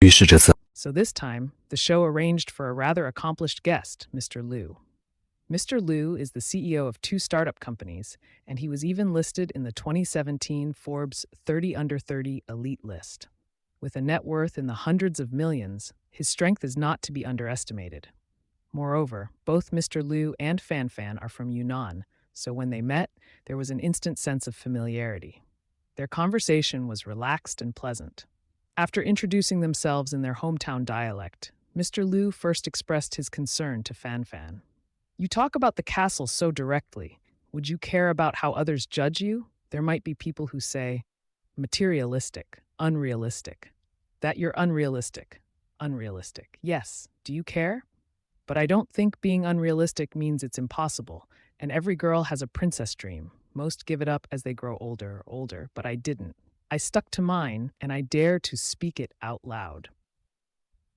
于是这次 So this time, the show arranged for a rather accomplished guest, Mr. Liu. Mr. Liu is the CEO of two startup companies, and he was even listed in the 2017 Forbes 30 Under 30 elite list. With a net worth in the hundreds of millions, his strength is not to be underestimated. Moreover, both Mr. Liu and Fanfan are from Yunnan, so when they met, there was an instant sense of familiarity. Their conversation was relaxed and pleasant. After introducing themselves in their hometown dialect, Mr. Liu first expressed his concern to Fanfan. You talk about the castle so directly. Would you care about how others judge you? There might be people who say, materialistic, unrealistic. That you're unrealistic. Unrealistic. Yes, do you care? But I don't think being unrealistic means it's impossible, and every girl has a princess dream. Most give it up as they grow older, but I didn't. I stuck to mine, and I dare to speak it out loud.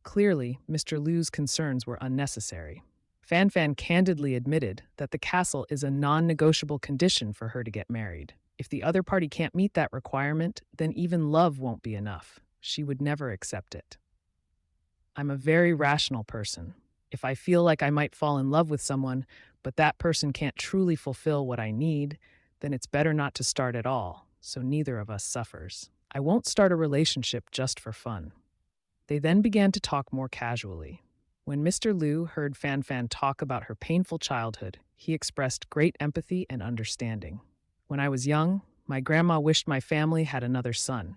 Clearly, Mr. Liu's concerns were unnecessary. Fanfan candidly admitted that the castle is a non-negotiable condition for her to get married. If the other party can't meet that requirement, then even love won't be enough. She would never accept it. I'm a very rational person. If I feel like I might fall in love with someone, but that person can't truly fulfill what I need, then it's better not to start at all, so neither of us suffers. I won't start a relationship just for fun. They then began to talk more casually. When Mr. Liu heard Fanfan talk about her painful childhood, he expressed great empathy and understanding. When I was young, my grandma wished my family had another son.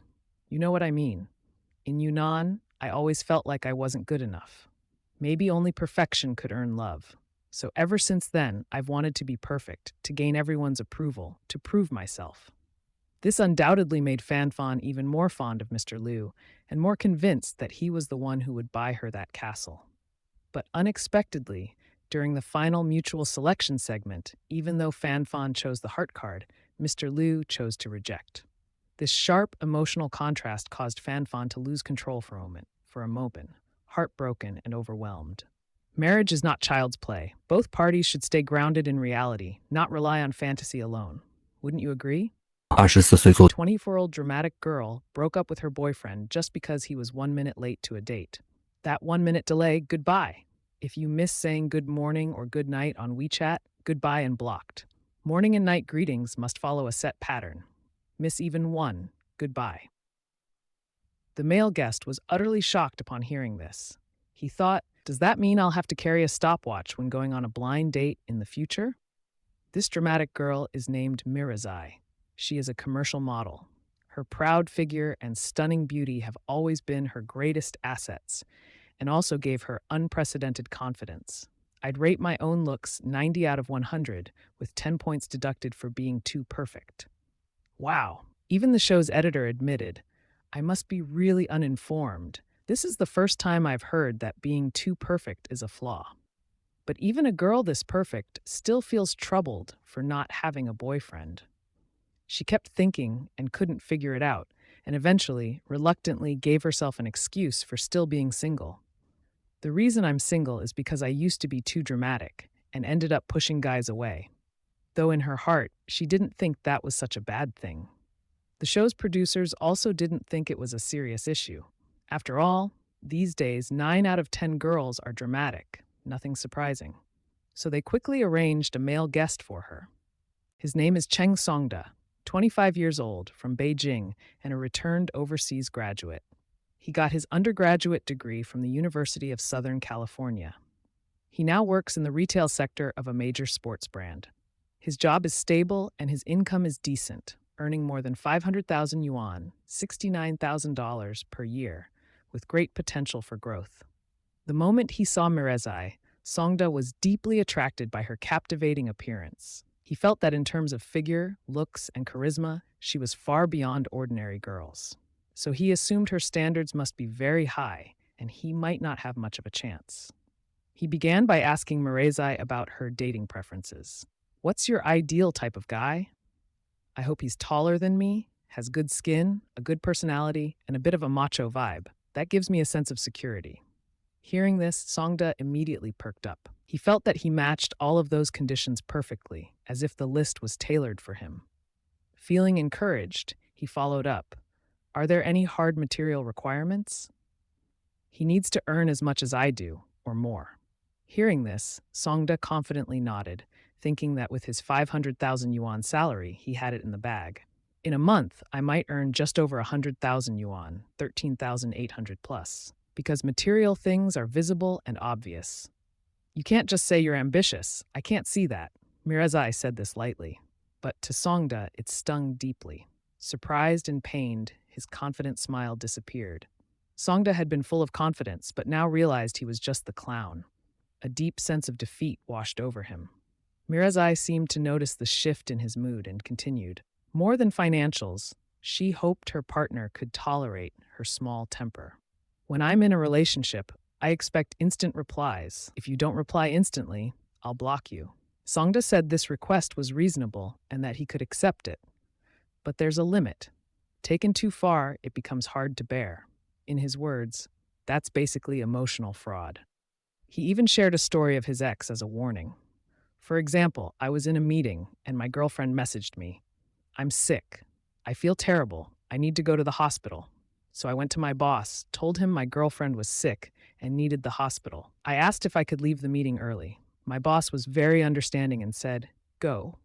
You know what I mean? In Yunnan, I always felt like I wasn't good enough. Maybe only perfection could earn love. So ever since then, I've wanted to be perfect, to gain everyone's approval, to prove myself. This undoubtedly made Fanfan even more fond of Mr. Liu and more convinced that he was the one who would buy her that castle. But unexpectedly, during the final mutual selection segment, even though Fanfan chose the heart card, Mr. Liu chose to reject. This sharp emotional contrast caused Fanfan to lose control for a moment, heartbroken and overwhelmed. Marriage is not child's play. Both parties should stay grounded in reality, not rely on fantasy alone. Wouldn't you agree? 24岁 A 做 24-year-old dramatic girl broke up with her boyfriend just because he was 1 minute late to a date. That 1 minute delay, goodbye. If you miss saying good morning or good night on WeChat, goodbye and blocked. Morning and night greetings must follow a set pattern. Miss even one, goodbye. The male guest was utterly shocked upon hearing this. He thought, does that mean I'll have to carry a stopwatch when going on a blind date in the future? This dramatic girl is named Mirazai. She is a commercial model. Her proud figure and stunning beauty have always been her greatest assets, and also gave her unprecedented confidence. I'd rate my own looks 90 out of 100, with 10 points deducted for being too perfect. Wow, even the show's editor admitted, I must be really uninformed. This is the first time I've heard that being too perfect is a flaw. But even a girl this perfect still feels troubled for not having a boyfriend. She kept thinking and couldn't figure it out, and eventually, reluctantly gave herself an excuse for still being single. The reason I'm single is because I used to be too dramatic and ended up pushing guys away. Though in her heart, she didn't think that was such a bad thing. The show's producers also didn't think it was a serious issue. After all, these days, 9 out of 10 girls are dramatic, nothing surprising. So they quickly arranged a male guest for her. His name is Cheng Songda, 25 years old, from Beijing, and a returned overseas graduate. He got his undergraduate degree from the University of Southern California. He now works in the retail sector of a major sports brand. His job is stable and his income is decent, earning more than 500,000 yuan, $69,000 per year, with great potential for growth. The moment he saw Mirezai, Songda was deeply attracted by her captivating appearance. He felt that in terms of figure, looks, and charisma, she was far beyond ordinary girls. So he assumed her standards must be very high, and he might not have much of a chance. He began by asking Mirezai about her dating preferences. What's your ideal type of guy? I hope he's taller than me, has good skin, a good personality, and a bit of a macho vibe. That gives me a sense of security. Hearing this, Songda immediately perked up. He felt that he matched all of those conditions perfectly, as if the list was tailored for him. Feeling encouraged, he followed up. Are there any hard material requirements? He needs to earn as much as I do, or more. Hearing this, Songda confidently nodded, thinking that with his 500,000 yuan salary, he had it in the bag. In a month, I might earn just over 100,000 yuan, 13,800 plus, because material things are visible and obvious. You can't just say you're ambitious. I can't see that. Mirezai said this lightly, but to Songda it stung deeply. Surprised and pained, his confident smile disappeared. Songda had been full of confidence, but now realized he was just the clown. A deep sense of defeat washed over him. Mirezai seemed to notice the shift in his mood and continued. More than financials, she hoped her partner could tolerate her small temper. When I'm in a relationship, I expect instant replies. If you don't reply instantly, I'll block you. Songda said this request was reasonable and that he could accept it. But there's a limit. Taken too far, it becomes hard to bear. In his words, that's basically emotional fraud. He even shared a story of his ex as a warning. For example, I was in a meeting and my girlfriend messaged me. I'm sick. I feel terrible. I need to go to the hospital. So I went to my boss, told him my girlfriend was sick and needed the hospital. I asked if I could leave the meeting early. My boss was very understanding and said, Go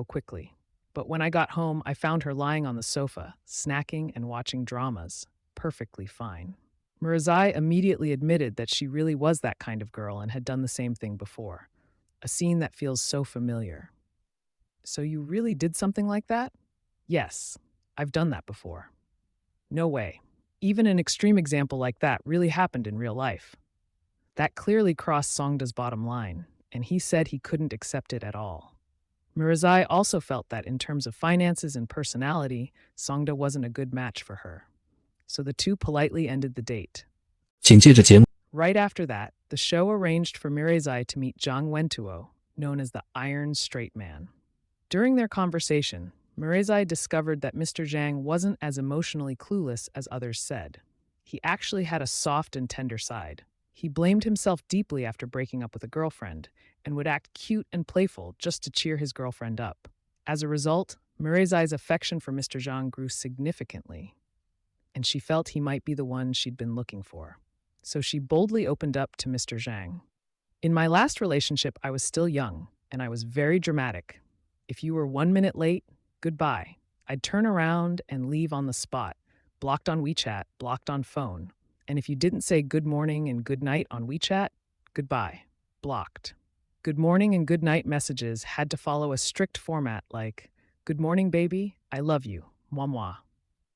quickly. But when I got home, I found her lying on the sofa, snacking and watching dramas, perfectly fine. Mirezai immediately admitted that she really was that kind of girl and had done the same thing before. A scene that feels so familiar. So you really did something like that? Yes, I've done that before. No way. Even an extreme example like that really happened in real life. That clearly crossed Songda's bottom line, and he said he couldn't accept it at all. Mirezai also felt that in terms of finances and personality, Songda wasn't a good match for her. So the two politely ended the date. 请接着节目 Right after that, the show arranged for Mirezai to meet Zhang Wentuo, known as the Iron Straight Man. During their conversation, Mirezai discovered that Mr. Zhang wasn't as emotionally clueless as others said. He actually had a soft and tender side. He blamed himself deeply after breaking up with a girlfriend and would act cute and playful just to cheer his girlfriend up. As a result, Mirezai's affection for Mr. Zhang grew significantly, and she felt he might be the one she'd been looking for. So she boldly opened up to Mr. Zhang. In my last relationship, I was still young, and I was very dramatic. If you were 1 minute late, goodbye. I'd turn around and leave on the spot, blocked on WeChat, blocked on phone. And if you didn't say good morning and good night on WeChat, goodbye, blocked. Good morning and good night messages had to follow a strict format like, good morning, baby, I love you, moi moi.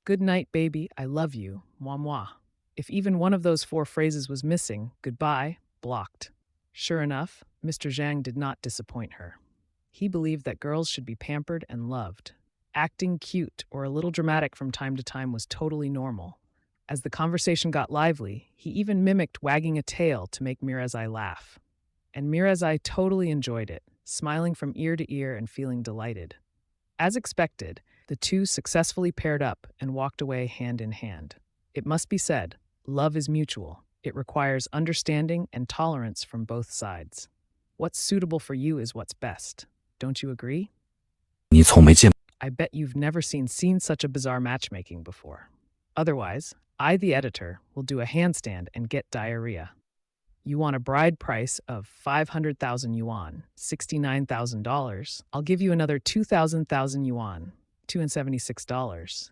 Good night, baby, I love you, moi moi. If even one of those 4 phrases was missing, goodbye, blocked. Sure enough, Mr. Zhang did not disappoint her. He believed that girls should be pampered and loved. Acting cute or a little dramatic from time to time was totally normal. As the conversation got lively, he even mimicked wagging a tail to make Mirezai laugh. And Mirezai totally enjoyed it, smiling from ear to ear and feeling delighted. As expected, the two successfully paired up and walked away hand in hand. It must be said, love is mutual. It requires understanding and tolerance from both sides. What's suitable for you is what's best. Don't you agree? 你从没见 I bet you've never seen such a bizarre matchmaking before. Otherwise, I, the editor, will do a handstand and get diarrhea. You want a bride price of 500,000 yuan, $69,000. I'll give you another 2,000 yuan, $276.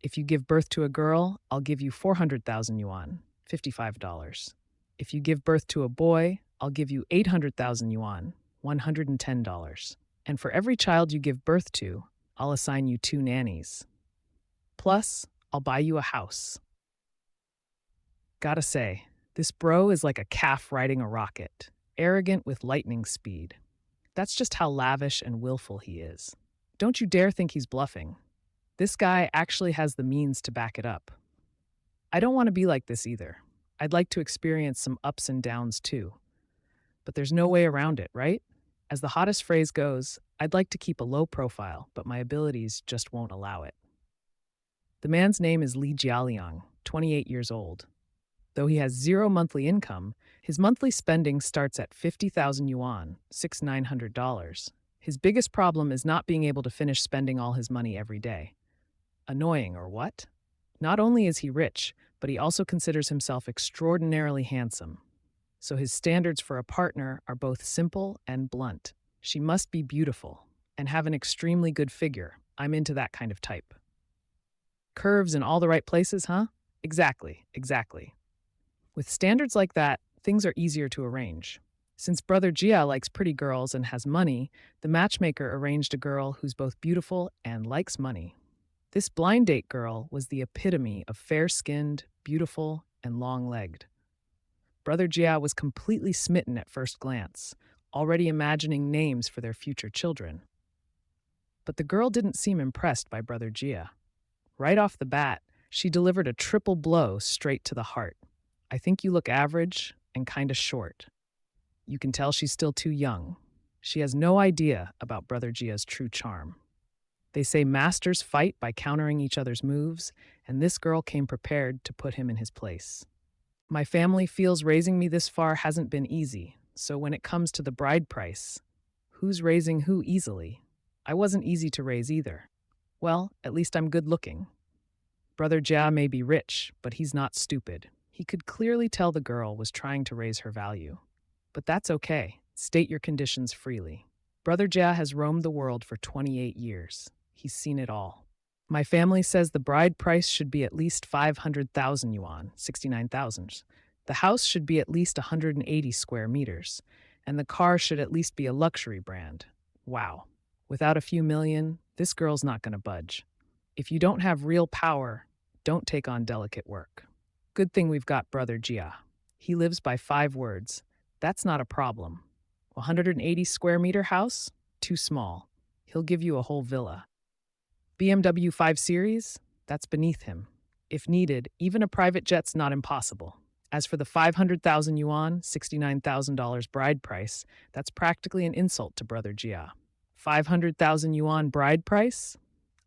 If you give birth to a girl, I'll give you 400,000 yuan, $55. If you give birth to a boy, I'll give you 800,000 yuan, $110. And for every child you give birth to, I'll assign you 2 nannies. Plus, I'll buy you a house. Gotta say, this bro is like a calf riding a rocket, arrogant with lightning speed. That's just how lavish and willful he is. Don't you dare think he's bluffing. This guy actually has the means to back it up. I don't want to be like this either. I'd like to experience some ups and downs too. But there's no way around it, right? As the hottest phrase goes, I'd like to keep a low profile, but my abilities just won't allow it. The man's name is Li Jialiang, 28 years old. Though he has 0 monthly income, his monthly spending starts at 50,000 yuan, $6,900. His biggest problem is not being able to finish spending all his money every day. Annoying, or what? Not only is he rich, but he also considers himself extraordinarily handsome. So his standards for a partner are both simple and blunt. She must be beautiful and have an extremely good figure. I'm into that kind of type. Curves in all the right places, huh? Exactly, exactly. With standards like that, things are easier to arrange. Since Brother Gia likes pretty girls and has money, the matchmaker arranged a girl who's both beautiful and likes money. This blind date girl was the epitome of fair-skinned, beautiful, and long-legged. Brother Gia was completely smitten at first glance, already imagining names for their future children. But the girl didn't seem impressed by Brother Gia. Right off the bat, she delivered a triple blow straight to the heart. I think you look average and kinda short. You can tell she's still too young. She has no idea about Brother Gia's true charm. They say masters fight by countering each other's moves, and this girl came prepared to put him in his place. My family feels raising me this far hasn't been easy, so when it comes to the bride price, who's raising who easily? I wasn't easy to raise either. Well, at least I'm good looking. Brother Gia may be rich, but he's not stupid. He could clearly tell the girl was trying to raise her value. But that's okay. State your conditions freely. Brother Gia has roamed the world for 28 years. He's seen it all. My family says the bride price should be at least 500,000 yuan, 69,000. The house should be at least 180 square meters, and the car should at least be a luxury brand. Wow. Without a few million, this girl's not going to budge. If you don't have real power, don't take on delicate work. Good thing we've got Brother Gia. He lives by 5 words. That's not a problem. 180 square meter house? Too small. He'll give you a whole villa. BMW 5 Series? That's beneath him. If needed, even a private jet's not impossible. As for the 500,000 yuan, $69,000 bride price, that's practically an insult to Brother Gia. 500,000 yuan bride price?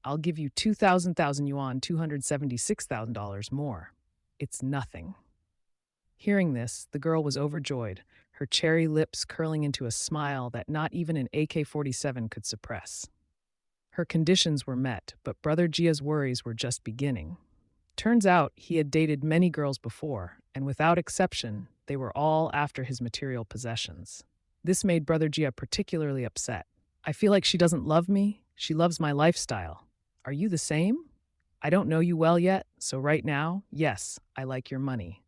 I'll give you 2,000 yuan, $276,000 more. It's nothing. Hearing this, the girl was overjoyed, her cherry lips curling into a smile that not even an AK-47 could suppress. Her conditions were met, but Brother Gia's worries were just beginning. Turns out he had dated many girls before, and without exception, they were all after his material possessions. This made Brother Gia particularly upset. I feel like she doesn't love me, she loves my lifestyle. Are you the same? I don't know you well yet, so right now, yes, I like your money.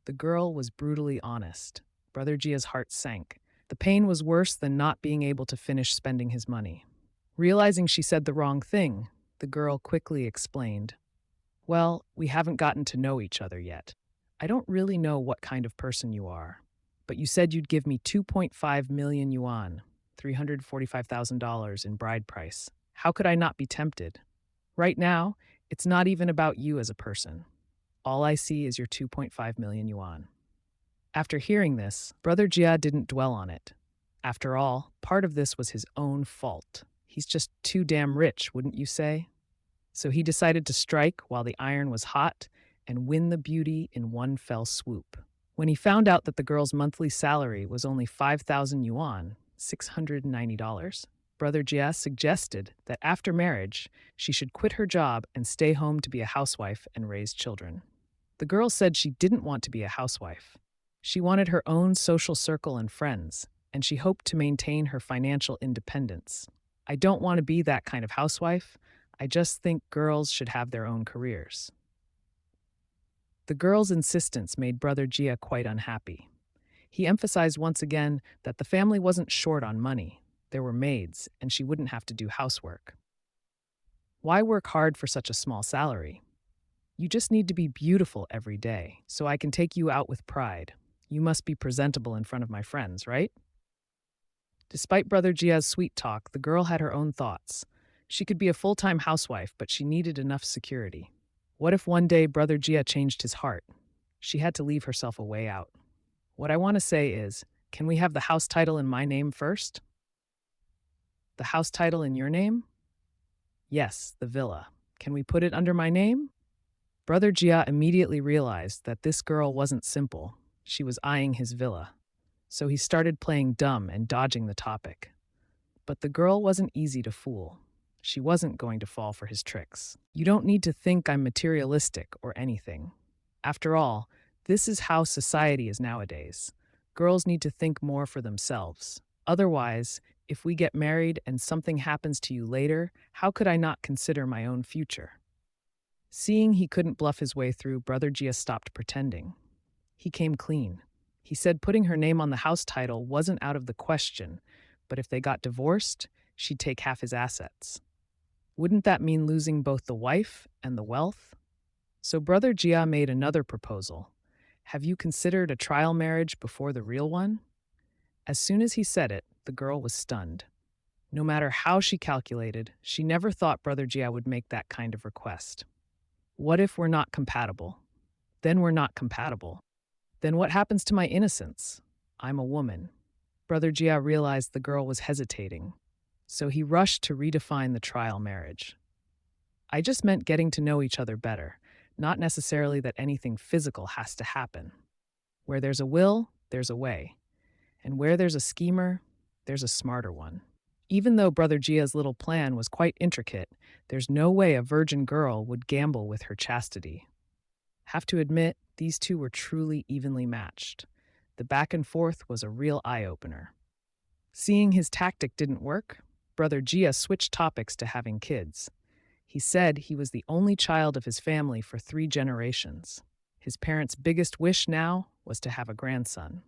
The girl was brutally honest. Brother Gia's heart sank. The pain was worse than not being able to finish spending his money. Realizing she said the wrong thing, the girl quickly explained, "Well, we haven't gotten to know each other yet. I don't really know what kind of person you are, but you said you'd give me 2.5 million yuan, $345,000 in bride price. How could I not be tempted? Right now, it's not even about you as a person. All I see is your 2.5 million yuan." After hearing this, Brother Gia didn't dwell on it. After all, part of this was his own fault. He's just too damn rich, wouldn't you say? So he decided to strike while the iron was hot and win the beauty in one fell swoop. When he found out that the girl's monthly salary was only 5,000 yuan, $690, Brother Gias suggested that after marriage, she should quit her job and stay home to be a housewife and raise children. The girl said she didn't want to be a housewife. She wanted her own social circle and friends, and she hoped to maintain her financial independence. I don't want to be that kind of housewife. I just think girls should have their own careers. The girl's insistence made Brother Gia quite unhappy. He emphasized once again that the family wasn't short on money. There were maids, and she wouldn't have to do housework. Why work hard for such a small salary? You just need to be beautiful every day, so I can take you out with pride. You must be presentable in front of my friends, right? Despite Brother Gia's sweet talk, the girl had her own thoughts. She could be a full-time housewife, but she needed enough security. What if one day Brother Gia changed his heart? She had to leave herself a way out. What I want to say is, can we have the house title in my name first? The house title in your name? Yes, the villa. Can we put it under my name? Brother Gia immediately realized that this girl wasn't simple. She was eyeing his villa. So he started playing dumb and dodging the topic. But the girl wasn't easy to fool. She wasn't going to fall for his tricks. You don't need to think I'm materialistic or anything. After all, this is how society is nowadays. Girls need to think more for themselves. Otherwise, if we get married and something happens to you later, how could I not consider my own future? Seeing he couldn't bluff his way through, Brother Gias stopped pretending. He came clean. He said putting her name on the house title wasn't out of the question, but if they got divorced, she'd take half his assets. Wouldn't that mean losing both the wife and the wealth? So Brother Gia made another proposal. Have you considered a trial marriage before the real one? As soon as he said it, the girl was stunned. No matter how she calculated, she never thought Brother Gia would make that kind of request. What if we're not compatible? Then we're not compatible. Then what happens to my innocence? I'm a woman. Brother Gia realized the girl was hesitating, so he rushed to redefine the trial marriage. I just meant getting to know each other better, not necessarily that anything physical has to happen. Where there's a will, there's a way. And where there's a schemer, there's a smarter one. Even though Brother Gia's little plan was quite intricate, there's no way a virgin girl would gamble with her chastity. Have to admit, these two were truly evenly matched. The back and forth was a real eye-opener. Seeing his tactic didn't work, Brother Gia switched topics to having kids. He said he was the only child of his family for 3 generations. His parents' biggest wish now was to have a grandson.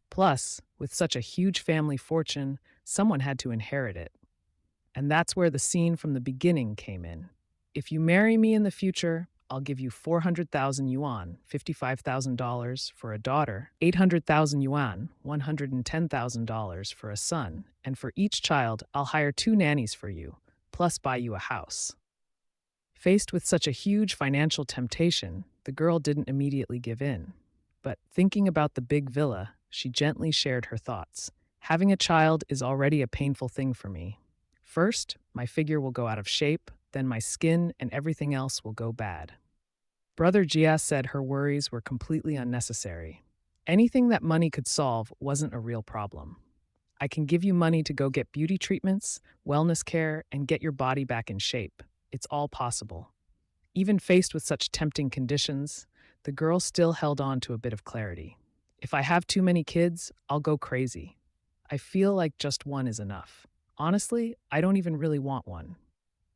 Plus, with such a huge family fortune, someone had to inherit it. And that's where the scene from the beginning came in. If you marry me in the future, I'll give you 400,000 yuan, $55,000 for a daughter, 800,000 yuan, $110,000 for a son, and for each child, I'll hire 2 nannies for you, plus buy you a house. Faced with such a huge financial temptation, the girl didn't immediately give in. But thinking about the big villa, she gently shared her thoughts. Having a child is already a painful thing for me. First, my figure will go out of shape, then my skin and everything else will go bad. Brother Gias said her worries were completely unnecessary. Anything that money could solve wasn't a real problem. I can give you money to go get beauty treatments, wellness care, and get your body back in shape. It's all possible. Even faced with such tempting conditions, the girl still held on to a bit of clarity. If I have too many kids, I'll go crazy. I feel like just one is enough. Honestly, I don't even really want one.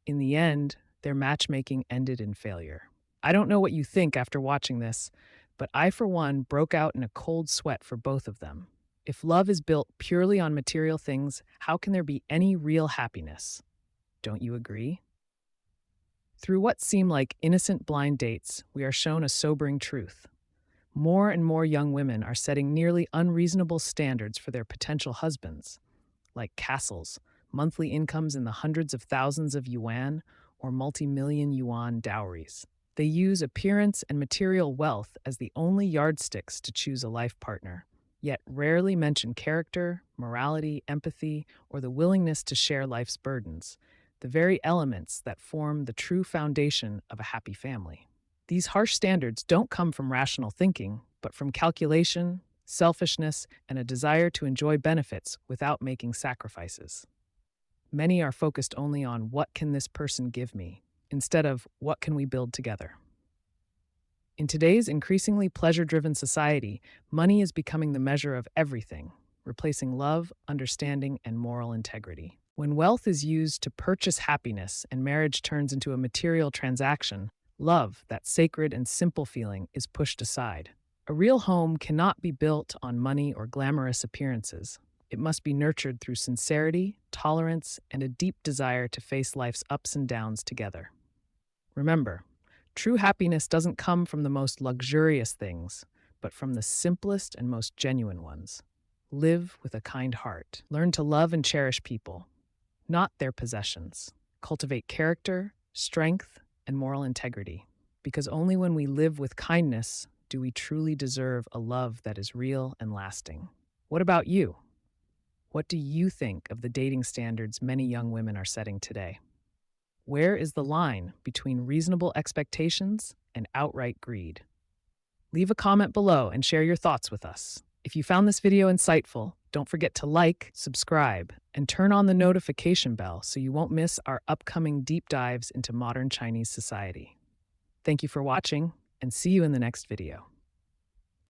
In the end, their matchmaking ended in failure. I don't know what you think after watching this, but I, for one, broke out in a cold sweat for both of them. If love is built purely on material things, how can there be any real happiness? Don't you agree? Through what seem like innocent blind dates, we are shown a sobering truth. More and more young women are setting nearly unreasonable standards for their potential husbands, like castles, monthly incomes in the hundreds of thousands of yuan, or multi-million yuan dowries. They use appearance and material wealth as the only yardsticks to choose a life partner, yet rarely mention character, morality, empathy, or the willingness to share life's burdens, the very elements that form the true foundation of a happy family. These harsh standards don't come from rational thinking, but from calculation, selfishness, and a desire to enjoy benefits without making sacrifices. Many are focused only on what can this person give me, instead of what can we build together. In today's increasingly pleasure-driven society, money is becoming the measure of everything, replacing love, understanding, and moral integrity. When wealth is used to purchase happiness and marriage turns into a material transaction, love, that sacred and simple feeling, is pushed aside. A real home cannot be built on money or glamorous appearances. It must be nurtured through sincerity, tolerance, and a deep desire to face life's ups and downs together. Remember, true happiness doesn't come from the most luxurious things, but from the simplest and most genuine ones. Live with a kind heart. Learn to love and cherish people, not their possessions. Cultivate character, strength, and moral integrity, because only when we live with kindness do we truly deserve a love that is real and lasting. What about you? What do you think of the dating standards many young women are setting today? Where is the line between reasonable expectations and outright greed? Leave a comment below and share your thoughts with us. If you found this video insightful, don't forget to like, subscribe, and turn on the notification bell so you won't miss our upcoming deep dives into modern Chinese society. Thank you for watching, and see you in the next video.